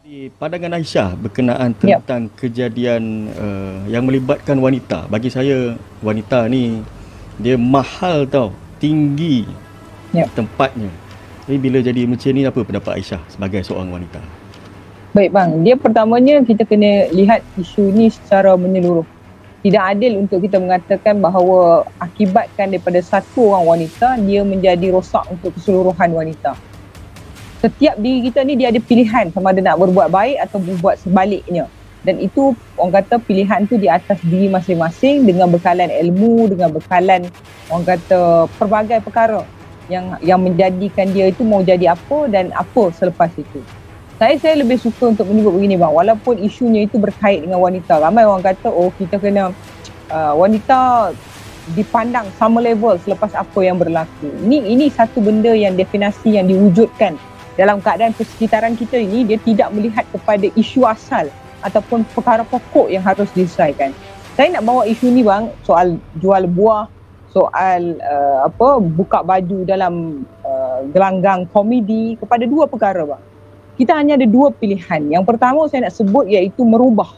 Di pandangan Aisyah berkenaan Yep. tentang kejadian yang melibatkan wanita. Bagi saya wanita ni dia mahal tau, tinggi Yep. tempatnya. Jadi bila jadi macam ni, apa pendapat Aisyah sebagai seorang wanita? Baik bang, dia pertamanya kita kena lihat isu ni secara menyeluruh. Tidak adil untuk kita mengatakan bahawa akibatkan daripada satu orang wanita, dia menjadi rosak untuk keseluruhan wanita. Setiap diri kita ni dia ada pilihan sama ada nak berbuat baik atau berbuat sebaliknya. Dan itu orang kata pilihan tu di atas diri masing-masing dengan bekalan ilmu, dengan bekalan orang kata pelbagai perkara yang menjadikan dia itu mau jadi apa dan apa selepas itu. Saya lebih suka untuk menyebut begini bang, walaupun isunya itu berkait dengan wanita, ramai orang kata oh kita kena wanita dipandang sama level selepas apa yang berlaku. Ini satu benda yang definisi yang diwujudkan dalam keadaan persekitaran kita ini, dia tidak melihat kepada isu asal ataupun perkara pokok yang harus diselesaikan. Saya nak bawa isu ni bang, soal jual buah, soal buka baju dalam gelanggang komedi kepada dua perkara bang. Kita hanya ada dua pilihan. Yang pertama saya nak sebut iaitu merubah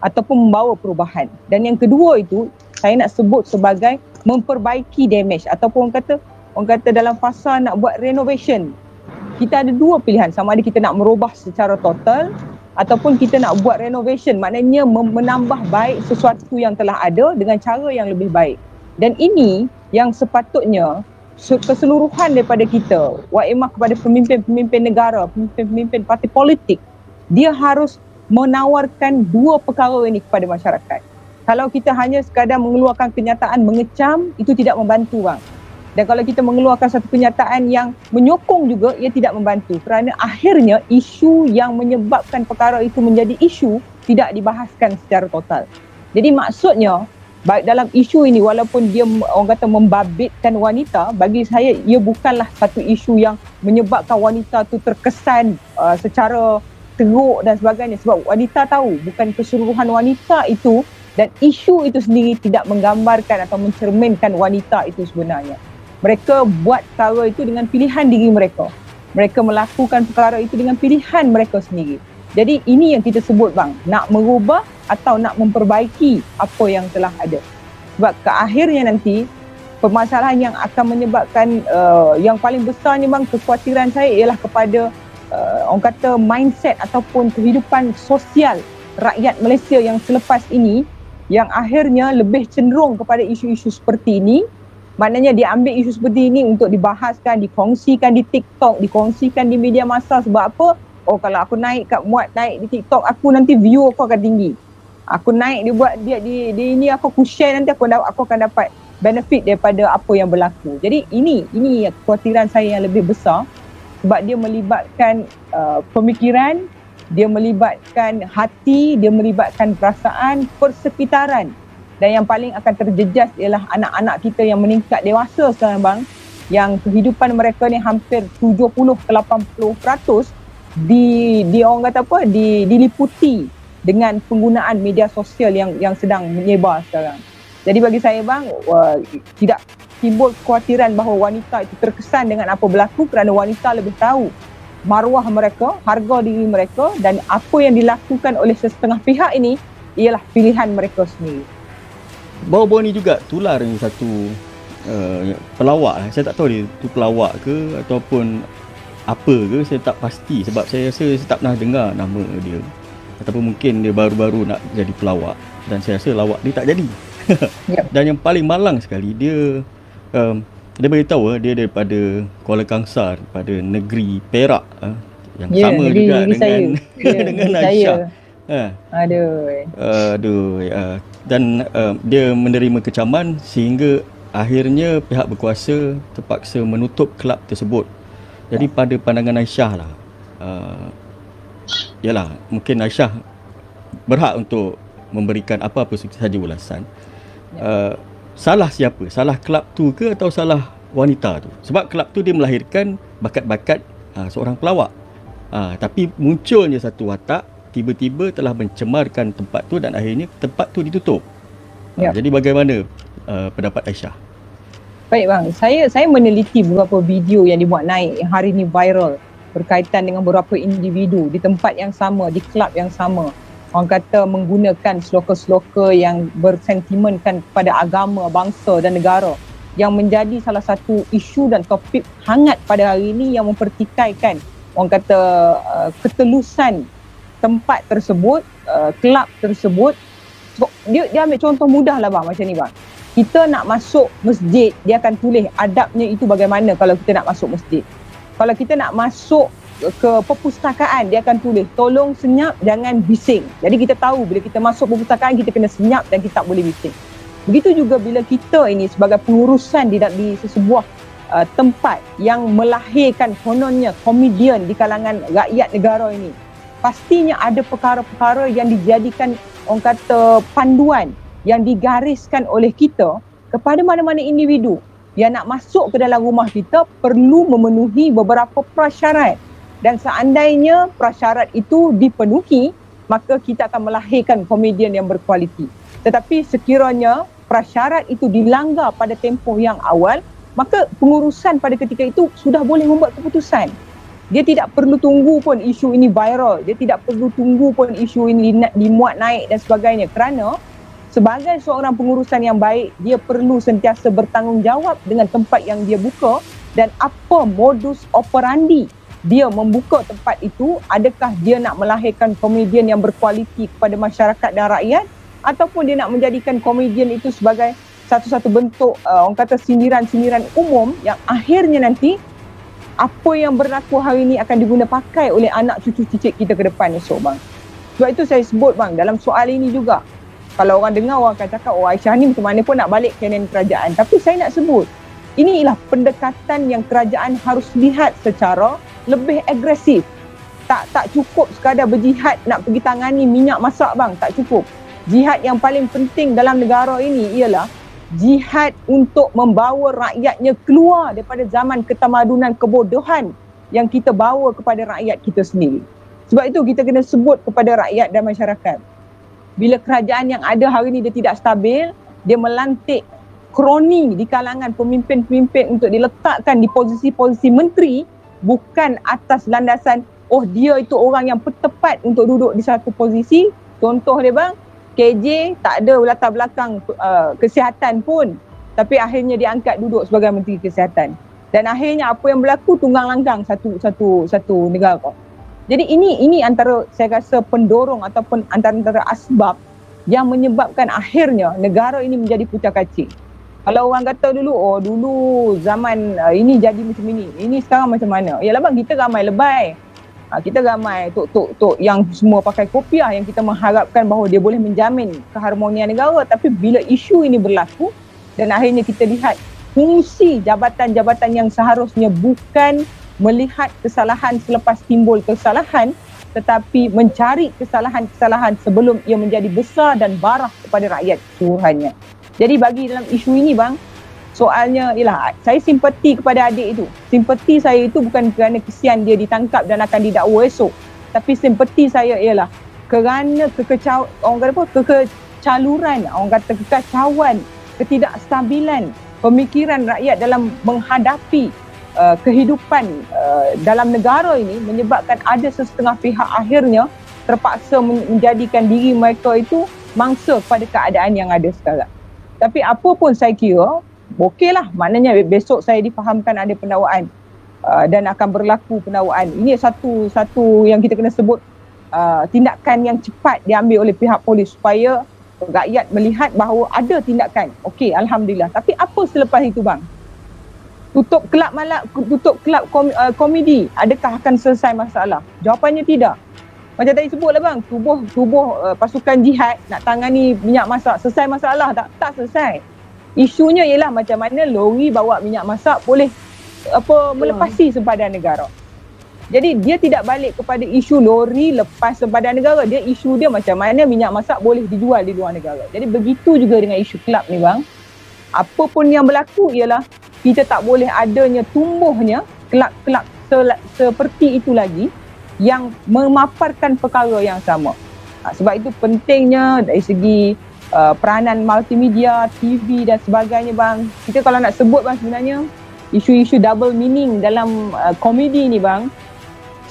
ataupun membawa perubahan. Dan yang kedua itu saya nak sebut sebagai memperbaiki damage ataupun orang kata dalam fasa nak buat renovation. Kita ada dua pilihan, sama ada kita nak merubah secara total ataupun kita nak buat renovation, maknanya menambah baik sesuatu yang telah ada dengan cara yang lebih baik. Dan ini yang sepatutnya keseluruhan daripada kita, wa'imah kepada pemimpin-pemimpin negara, pemimpin-pemimpin parti politik, dia harus menawarkan dua perkara ini kepada masyarakat. Kalau kita hanya sekadar mengeluarkan kenyataan mengecam, itu tidak membantu bang. Dan kalau kita mengeluarkan satu kenyataan yang menyokong juga, ia tidak membantu. Kerana akhirnya isu yang menyebabkan perkara itu menjadi isu tidak dibahaskan secara total. Jadi maksudnya, baik dalam isu ini walaupun dia orang kata membabitkan wanita, bagi saya ia bukanlah satu isu yang menyebabkan wanita tu terkesan secara teruk dan sebagainya. Sebab wanita tahu bukan keseluruhan wanita itu, dan isu itu sendiri tidak menggambarkan atau mencerminkan wanita itu sebenarnya. Mereka buat perkara itu dengan pilihan diri mereka. Mereka melakukan perkara itu dengan pilihan mereka sendiri. Jadi ini yang kita sebut bang, nak merubah atau nak memperbaiki apa yang telah ada. Sebab ke akhirnya nanti, permasalahan yang akan menyebabkan yang paling besarnya bang, kekhawatiran saya ialah kepada orang kata mindset ataupun kehidupan sosial rakyat Malaysia yang selepas ini, yang akhirnya lebih cenderung kepada isu-isu seperti ini. Maknanya dia ambil isu seperti ini untuk dibahaskan, dikongsikan di TikTok, dikongsikan di media masa. Sebab apa? Oh kalau aku naik di TikTok, aku nanti view aku akan tinggi. Aku naik dia ini aku share, nanti aku akan dapat benefit daripada apa yang berlaku. Jadi ini kekhawatiran saya yang lebih besar, sebab dia melibatkan pemikiran, dia melibatkan hati, dia melibatkan perasaan, persekitaran. Dan yang paling akan terjejas ialah anak-anak kita yang meningkat dewasa sekarang bang, yang kehidupan mereka ni hampir 70 ke 80% orang kata apa, diliputi dengan penggunaan media sosial yang sedang menyebar sekarang. Jadi bagi saya bang, tidak timbul kekhawatiran bahawa wanita itu terkesan dengan apa berlaku, kerana wanita lebih tahu maruah mereka, harga diri mereka, dan apa yang dilakukan oleh setengah pihak ini ialah pilihan mereka sendiri. Bawa-bawa ni juga tular ni satu pelawak. Saya tak tahu dia tu pelawak ke ataupun apa ke, saya tak pasti. Sebab saya rasa saya tak pernah dengar nama dia, ataupun mungkin dia baru-baru nak jadi pelawak, dan saya rasa lawak dia tak jadi. Yep. Dan yang paling malang sekali, dia beritahu dia daripada Kuala Kangsar, daripada negeri Perak, yang sama juga dengan dengan Aisyah. Dan dia menerima kecaman sehingga akhirnya pihak berkuasa terpaksa menutup kelab tersebut. Jadi pada pandangan Aisyah lah, yalah, mungkin Aisyah berhak untuk memberikan apa-apa saja ulasan. Salah siapa? Salah kelab tu ke atau salah wanita tu? Sebab kelab tu dia melahirkan bakat-bakat seorang pelawak. Tapi munculnya satu watak tiba-tiba telah mencemarkan tempat tu dan akhirnya tempat tu ditutup. Jadi bagaimana pendapat Aisyah? Baik bang, saya meneliti beberapa video yang dibuat naik yang hari ni viral. berkaitan dengan beberapa individu di tempat yang sama, di kelab yang sama. Orang kata menggunakan sloka-sloka yang bersentimenkan kepada agama, bangsa dan negara, yang menjadi salah satu isu dan topik hangat pada hari ini yang mempertikaikan orang kata ketelusan tempat tersebut, kelab tersebut. So, dia ambil contoh mudah lah bang, macam ni bang. Kita nak masuk masjid, dia akan tulis adabnya itu bagaimana kalau kita nak masuk masjid. Kalau kita nak masuk ke perpustakaan, dia akan tulis tolong senyap, jangan bising. Jadi kita tahu bila kita masuk perpustakaan kita kena senyap dan kita tak boleh bising. Begitu juga bila kita ini sebagai pengurusan di sesebuah tempat yang melahirkan kononnya komedian di kalangan rakyat negara ini, pastinya ada perkara-perkara yang dijadikan orang kata panduan yang digariskan oleh kita kepada mana-mana individu yang nak masuk ke dalam rumah kita perlu memenuhi beberapa prasyarat. Dan seandainya prasyarat itu dipenuhi, maka kita akan melahirkan komedian yang berkualiti. Tetapi sekiranya prasyarat itu dilanggar pada tempoh yang awal, maka pengurusan pada ketika itu sudah boleh membuat keputusan. Dia tidak perlu tunggu pun isu ini viral, dia tidak perlu tunggu pun isu ini dimuat naik dan sebagainya, kerana sebagai seorang pengurusan yang baik, dia perlu sentiasa bertanggungjawab dengan tempat yang dia buka dan apa modus operandi dia membuka tempat itu. Adakah dia nak melahirkan komedian yang berkualiti kepada masyarakat dan rakyat, ataupun dia nak menjadikan komedian itu sebagai satu-satu bentuk orang kata sindiran-sindiran umum yang akhirnya nanti apa yang berlaku hari ini akan diguna pakai oleh anak cucu cicit kita ke depan esok bang. Sebab itu saya sebut bang, dalam soal ini juga, kalau orang dengar orang akan cakap, oh Aisyah ni macam mana pun nak balik kanan kerajaan. Tapi saya nak sebut, inilah pendekatan yang kerajaan harus lihat secara lebih agresif. Tak cukup sekadar berjihad nak pergi tangani minyak masak bang, tak cukup. Jihad yang paling penting dalam negara ini ialah jihad untuk membawa rakyatnya keluar daripada zaman ketamadunan kebodohan yang kita bawa kepada rakyat kita sendiri. Sebab itu kita kena sebut kepada rakyat dan masyarakat, bila kerajaan yang ada hari ini dia tidak stabil, dia melantik kroni di kalangan pemimpin-pemimpin untuk diletakkan di posisi-posisi menteri, bukan atas landasan oh dia itu orang yang tepat untuk duduk di satu posisi. Contoh dia bang, KJ tak ada latar belakang kesihatan pun, tapi akhirnya diangkat duduk sebagai Menteri Kesihatan. Dan akhirnya apa yang berlaku, tunggang langgang satu negara. Jadi ini antara saya rasa pendorong ataupun antara asbab yang menyebabkan akhirnya negara ini menjadi pucak-kacir. Kalau orang kata dulu, oh dulu zaman ini jadi macam ini sekarang macam mana? Yalah bang, kita ramai lebay. Kita ramai tok-tok yang semua pakai kopiah yang kita mengharapkan bahawa dia boleh menjamin keharmonian negara. Tapi bila isu ini berlaku dan akhirnya kita lihat fungsi jabatan-jabatan yang seharusnya bukan melihat kesalahan selepas timbul kesalahan, tetapi mencari kesalahan-kesalahan sebelum ia menjadi besar dan barah kepada rakyat keseluruhannya. Jadi bagi dalam isu ini bang, soalnya ialah saya simpati kepada adik itu. Simpati saya itu bukan kerana kesian dia ditangkap dan akan didakwa esok. Tapi simpati saya ialah kerana kekecauan, ketidakstabilan pemikiran rakyat dalam menghadapi kehidupan dalam negara ini, menyebabkan ada sesetengah pihak akhirnya terpaksa menjadikan diri mereka itu mangsa kepada keadaan yang ada sekarang. Tapi apa pun saya kira okeylah, maknanya besok saya difahamkan ada pendakwaan dan akan berlaku pendakwaan. Ini satu yang kita kena sebut tindakan yang cepat diambil oleh pihak polis supaya rakyat melihat bahawa ada tindakan. Okey, alhamdulillah. Tapi apa selepas itu bang? Tutup kelab komedi, adakah akan selesai masalah? Jawapannya tidak. Macam tadi sebutlah bang, tubuh pasukan jihad nak tangani minyak masak, selesai masalah tak selesai. Isunya ialah macam mana lori bawa minyak masak boleh melepasi sempadan negara. Jadi dia tidak balik kepada isu lori lepas sempadan negara, dia isu dia macam mana minyak masak boleh dijual di luar negara. Jadi begitu juga dengan isu kelab ni bang. Apa pun yang berlaku ialah kita tak boleh adanya tumbuhnya kelab-kelab seperti itu lagi yang memaparkan perkara yang sama. Sebab itu pentingnya dari segi peranan multimedia, TV dan sebagainya bang. Kita kalau nak sebut bang, sebenarnya isu-isu double meaning dalam komedi ni bang,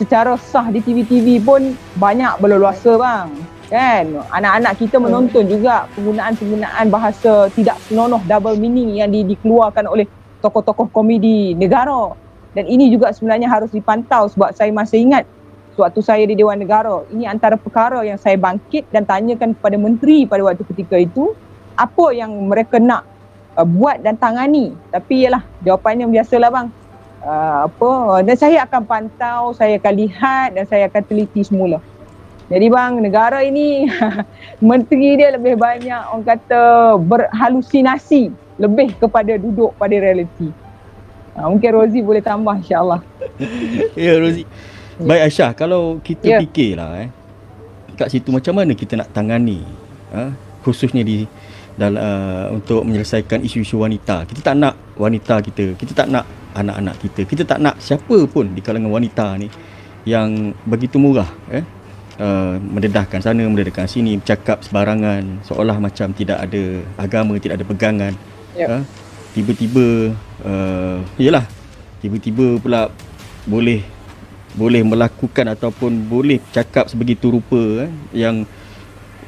secara sah di TV-TV pun banyak berleluasa bang. Kan? Anak-anak kita menonton juga penggunaan bahasa tidak senonoh, double meaning yang dikeluarkan oleh tokoh-tokoh komedi negara. Dan ini juga sebenarnya harus dipantau sebab saya masih ingat sewaktu saya di Dewan Negara, ini antara perkara yang saya bangkit dan tanyakan kepada menteri pada waktu ketika itu, apa yang mereka nak buat dan tangani. Tapi yalah, jawapannya biasalah bang. Dan saya akan pantau, saya akan lihat dan saya akan teliti semula. Jadi bang, negara ini menteri dia lebih banyak orang kata berhalusinasi lebih kepada duduk pada realiti. Mungkin Rozi boleh tambah insya-Allah. Ya Rozi. Baik Aisyah, kalau kita fikirlah kat situ macam mana kita nak tangani khususnya di dalam untuk menyelesaikan isu-isu wanita. Kita tak nak wanita kita tak nak anak-anak kita tak nak siapa pun di kalangan wanita ni yang begitu murah mendedahkan sana, mendedahkan sini, bercakap sebarangan seolah macam tidak ada agama, tidak ada pegangan. Tiba-tiba tiba-tiba pula boleh melakukan ataupun boleh cakap sebegitu rupa yang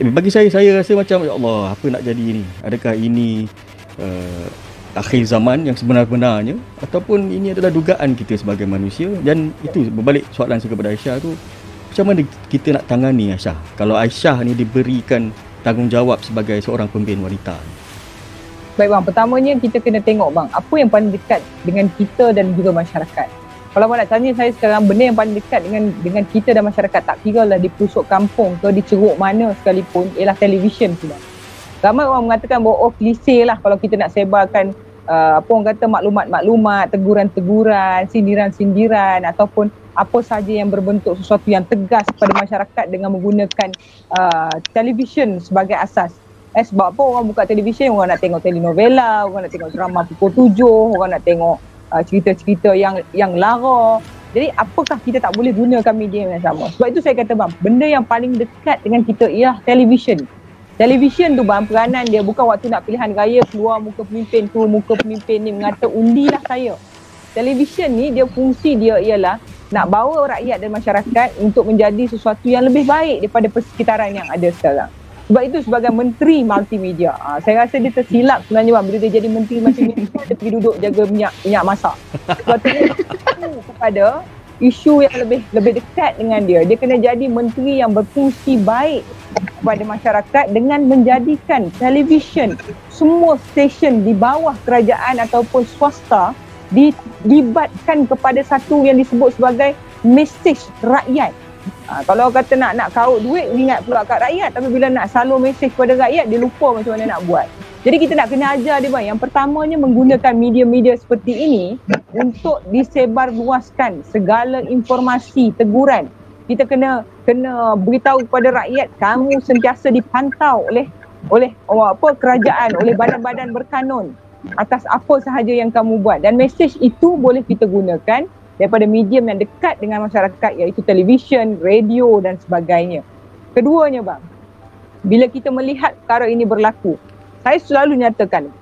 bagi saya rasa macam ya Allah, apa nak jadi ni? Adakah ini akhir zaman yang sebenar-benarnya ataupun ini adalah dugaan kita sebagai manusia? Dan itu berbalik soalan saya kepada Aisyah tu, macam mana kita nak tangani Aisyah kalau Aisyah ni diberikan tanggungjawab sebagai seorang pemimpin wanita? Baik bang, pertamanya kita kena tengok bang, apa yang paling dekat dengan kita dan juga masyarakat. Kalau nak tanya saya sekarang, benda yang paling dekat dengan kita dan masyarakat, tak kira lah di pelosok kampung ke di ceruk mana sekalipun, ialah televisyen tu bang. Ramai orang mengatakan bahawa klise lah kalau kita nak sebarkan orang kata maklumat-maklumat, teguran-teguran, sindiran-sindiran ataupun apa saja yang berbentuk sesuatu yang tegas kepada masyarakat dengan menggunakan televisyen sebagai asas. Sebab apa orang buka televisyen, orang nak tengok telenovela, orang nak tengok drama pukul 7, orang nak tengok cerita-cerita yang lara. Jadi apakah kita tak boleh gunakan media yang sama? Sebab itu saya kata bang, benda yang paling dekat dengan kita ialah televisyen. Televisyen tu bang, peranan dia bukan waktu nak pilihan raya keluar muka pemimpin tu, muka pemimpin ni mengata undilah saya. Televisyen ni dia fungsi dia ialah nak bawa rakyat dan masyarakat untuk menjadi sesuatu yang lebih baik daripada persekitaran yang ada sekarang. Sebab itu sebagai menteri multimedia, saya rasa dia tersilap sebenarnya bang, bila dia jadi menteri multimedia dia pergi duduk jaga minyak masak. Sebab itu kepada isu yang lebih dekat dengan dia. Dia kena jadi menteri yang berfungsi baik kepada masyarakat dengan menjadikan televisyen, semua stesen di bawah kerajaan ataupun swasta dilibatkan kepada satu yang disebut sebagai mesej rakyat. Kalau kata nak kaut duit, ingat pula kat rakyat, tapi bila nak salur mesej kepada rakyat, dia lupa macam mana nak buat. Jadi kita nak kena ajar dia bang. Yang pertamanya menggunakan media-media seperti ini untuk disebarluaskan segala informasi, teguran. Kita kena beritahu kepada rakyat, kamu sentiasa dipantau oleh kerajaan, oleh badan-badan berkanun atas apa sahaja yang kamu buat. Dan mesej itu boleh kita gunakan daripada medium yang dekat dengan masyarakat, iaitu televisyen, radio dan sebagainya. Keduanya bang, bila kita melihat perkara ini berlaku, saya selalu nyatakan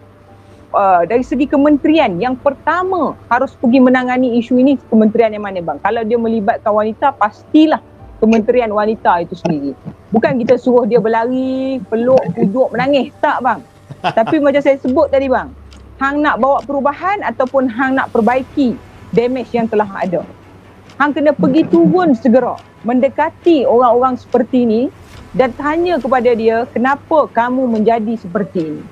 dari segi kementerian, yang pertama harus pergi menangani isu ini kementerian yang mana bang? Kalau dia melibatkan wanita, pastilah kementerian wanita itu sendiri. Bukan kita suruh dia berlari, peluk, pujuk, menangis. Tak bang. Tapi macam saya sebut tadi bang, hang nak bawa perubahan ataupun hang nak perbaiki damage yang telah ada, hang kena pergi turun segera, mendekati orang-orang seperti ini dan tanya kepada dia, kenapa kamu menjadi seperti ini?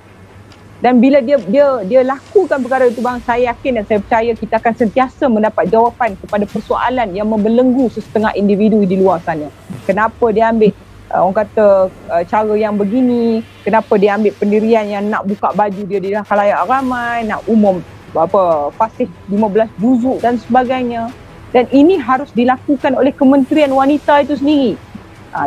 Dan bila dia lakukan perkara itu bang, saya yakin dan saya percaya kita akan sentiasa mendapat jawapan kepada persoalan yang membelenggu sesetengah individu di luar sana. Kenapa dia ambil orang kata cara yang begini, kenapa dia ambil pendirian yang nak buka baju dia di khalayak ramai, nak umum fasih 15 juzuk dan sebagainya. Dan ini harus dilakukan oleh Kementerian Wanita itu sendiri.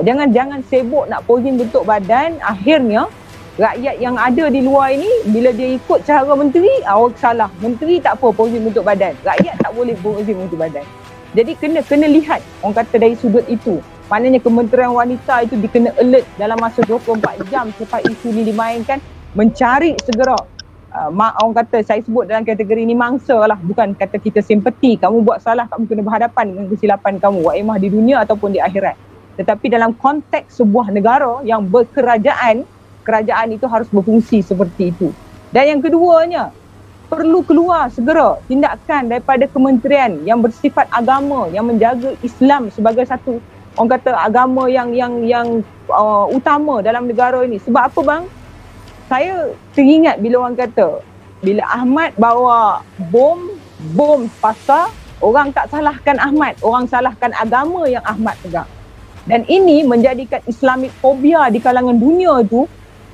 Jangan sibuk nak posing bentuk badan, akhirnya rakyat yang ada di luar ini bila dia ikut cara menteri, orang salah. Menteri tak apa posing bentuk badan, rakyat tak boleh posing bentuk badan. Jadi kena lihat orang kata dari sudut itu. Maknanya Kementerian Wanita itu dikena alert dalam masa 24 jam selepas isu ini dimainkan, mencari segera orang kata saya sebut dalam kategori ni mangsa lah, bukan kata kita simpati kamu buat salah, kamu kena berhadapan dengan kesilapan kamu, waimah di dunia ataupun di akhirat. Tetapi dalam konteks sebuah negara yang berkerajaan, kerajaan itu harus berfungsi seperti itu. Dan yang keduanya, perlu keluar segera tindakan daripada kementerian yang bersifat agama, yang menjaga Islam sebagai satu orang kata agama yang utama dalam negara ini. Sebab apa bang? Saya teringat bila orang kata, bila Ahmad bawa bom pasar, orang tak salahkan Ahmad, orang salahkan agama yang Ahmad pegang. Dan ini menjadikan Islamic phobia di kalangan dunia tu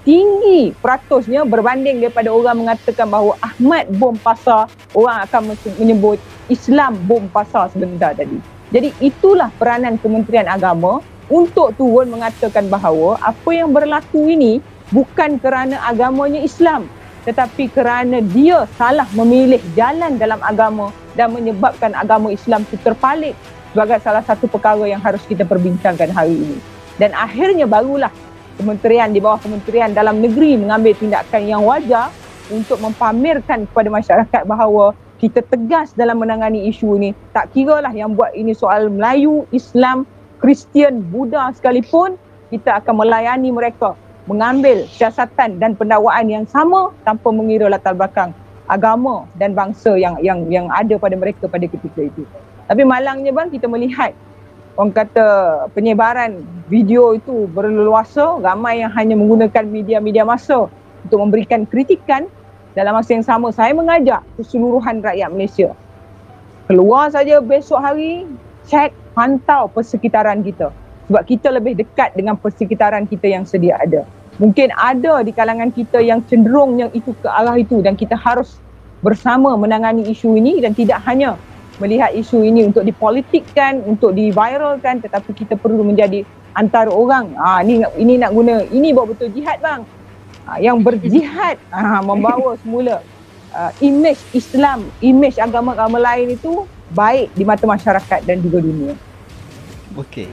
tinggi peratusnya berbanding daripada orang mengatakan bahawa Ahmad bom pasar, orang akan menyebut Islam bom pasar sebentar tadi. Jadi itulah peranan Kementerian Agama untuk turun mengatakan bahawa apa yang berlaku ini bukan kerana agamanya Islam, tetapi kerana dia salah memilih jalan dalam agama dan menyebabkan agama Islam itu terpalit sebagai salah satu perkara yang harus kita perbincangkan hari ini. Dan akhirnya barulah kementerian di bawah Kementerian Dalam Negeri mengambil tindakan yang wajar untuk mempamerkan kepada masyarakat bahawa kita tegas dalam menangani isu ini. Tak kiralah yang buat ini soal Melayu, Islam, Kristian, Buddha sekalipun, kita akan melayani mereka, mengambil siasatan dan pendakwaan yang sama tanpa mengira latar belakang agama dan bangsa yang ada pada mereka pada ketika itu. Tapi malangnya bang, kita melihat orang kata penyebaran video itu berleluasa, ramai yang hanya menggunakan media-media massa untuk memberikan kritikan. Dalam masa yang sama, saya mengajak keseluruhan rakyat Malaysia, keluar saja besok hari, cek, pantau persekitaran kita. Sebab kita lebih dekat dengan persekitaran kita yang sedia ada. Mungkin ada di kalangan kita yang cenderung yang itu ke arah itu, dan kita harus bersama menangani isu ini dan tidak hanya melihat isu ini untuk dipolitikkan, untuk diviralkan, tetapi kita perlu menjadi antara orang. Ini nak guna, ini bawa betul jihad bang. Yang berjihad membawa semula imej Islam, imej agama-agama lain itu baik di mata masyarakat dan juga dunia. Okey.